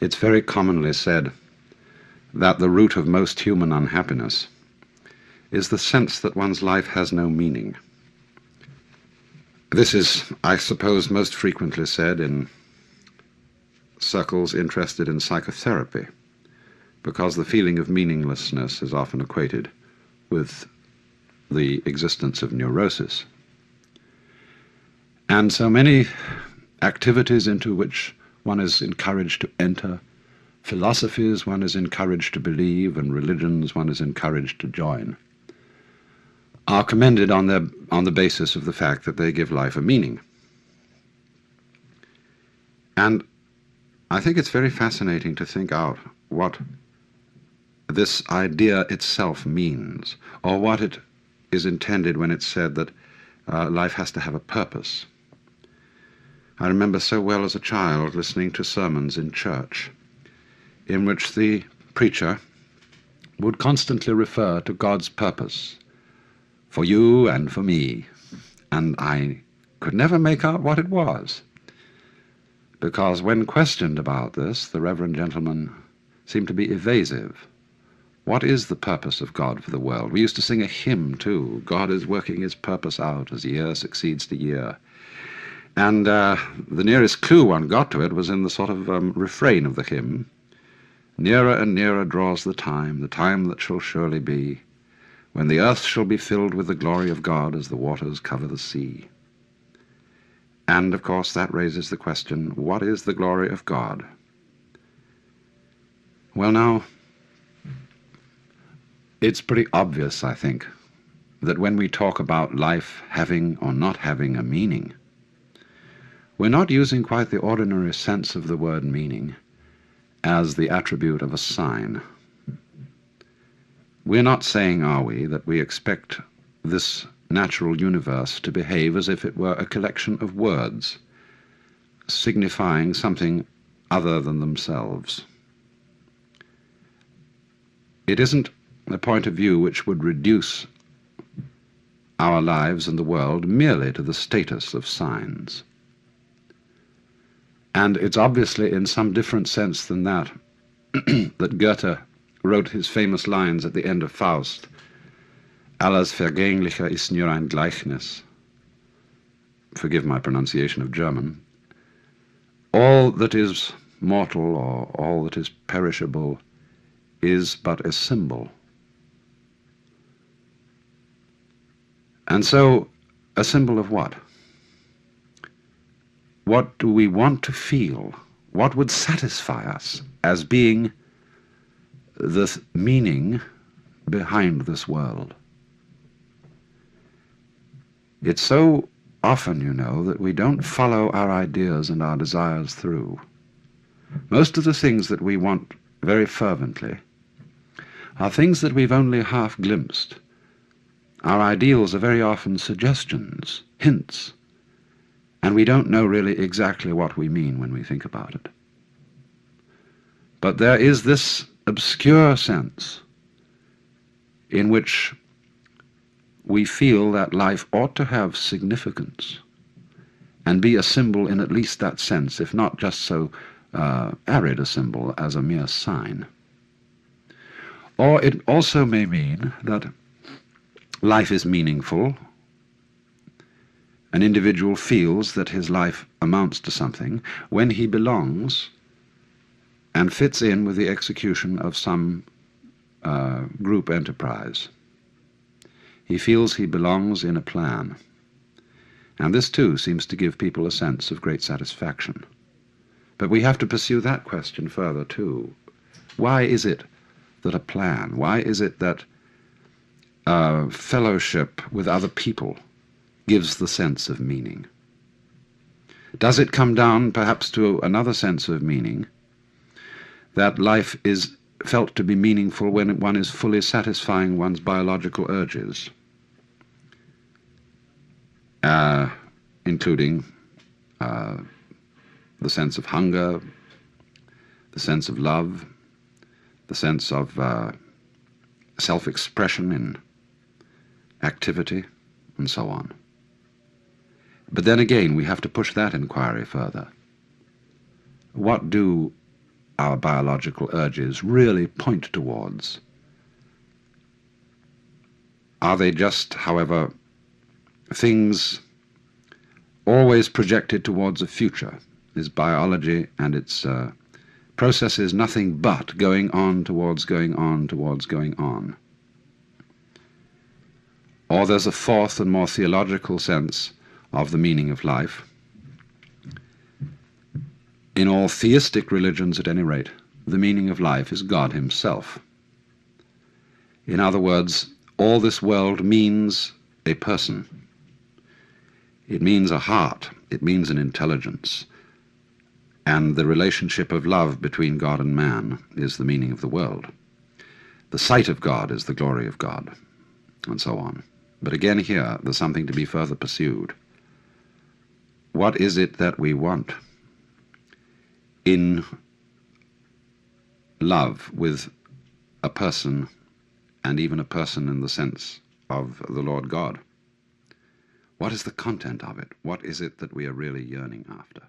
It's very commonly said that the root of most human unhappiness is the sense that one's life has no meaning. This is, I suppose, most frequently said in circles interested in psychotherapy, because the feeling of meaninglessness is often equated with the existence of neurosis. And so many activities into which one is encouraged to enter, philosophies one is encouraged to believe, and religions one is encouraged to join, are commended on the basis of the fact that they give life a meaning. And I think it's very fascinating to think out what this idea itself means, or what it is intended when it's said that life has to have a purpose. I remember so well as a child listening to sermons in church in which the preacher would constantly refer to God's purpose for you and for me, and I could never make out what it was, because when questioned about this, the reverend gentleman seemed to be evasive. What is the purpose of God for the world? We used to sing a hymn too, God is working his purpose out as year succeeds to year. And the nearest clue one got to it was in the sort of refrain of the hymn. Nearer and nearer draws the time that shall surely be, when the earth shall be filled with the glory of God as the waters cover the sea. And, of course, that raises the question, what is the glory of God? Well, now, it's pretty obvious, I think, that when we talk about life having or not having a meaning, we're not using quite the ordinary sense of the word meaning as the attribute of a sign. We're not saying, are we, that we expect this natural universe to behave as if it were a collection of words signifying something other than themselves. It isn't a point of view which would reduce our lives and the world merely to the status of signs. And it's obviously in some different sense than that that Goethe wrote his famous lines at the end of Faust, Alles Vergängliche ist nur ein Gleichnis. Forgive my pronunciation of German. All that is mortal, or all that is perishable, is but a symbol. And so, a symbol of what? What do we want to feel? What would satisfy us as being the meaning behind this world? It's so often, you know, that we don't follow our ideas and our desires through. Most of the things that we want very fervently are things that we've only half glimpsed. Our ideals are very often suggestions, hints, and we don't know really exactly what we mean when we think about it. But there is this obscure sense in which we feel that life ought to have significance and be a symbol in at least that sense, if not just so arid a symbol as a mere sign. Or it also may mean that life is meaningful. An individual feels that his life amounts to something when he belongs and fits in with the execution of some group enterprise. He feels he belongs in a plan. And this too seems to give people a sense of great satisfaction. But we have to pursue that question further too. Why is it that a plan, why is it that fellowship with other people gives the sense of meaning? Does it come down perhaps to another sense of meaning, that life is felt to be meaningful when one is fully satisfying one's biological urges, including the sense of hunger, the sense of love, the sense of self-expression in activity, and so on. But then again, we have to push that inquiry further. What do our biological urges really point towards? Are they just, however, things always projected towards a future? Is biology and its processes nothing but going on towards going on towards going on? Or there's a fourth and more theological sense of the meaning of life. In all theistic religions, at any rate, the meaning of life is God himself. In other words, all this world means a person. It means a heart. It means an intelligence. And the relationship of love between God and man is the meaning of the world. The sight of God is the glory of God, and so on. But again here, there's something to be further pursued. What is it that we want in love with a person, and even a person in the sense of the Lord God? What is the content of it? What is it that we are really yearning after?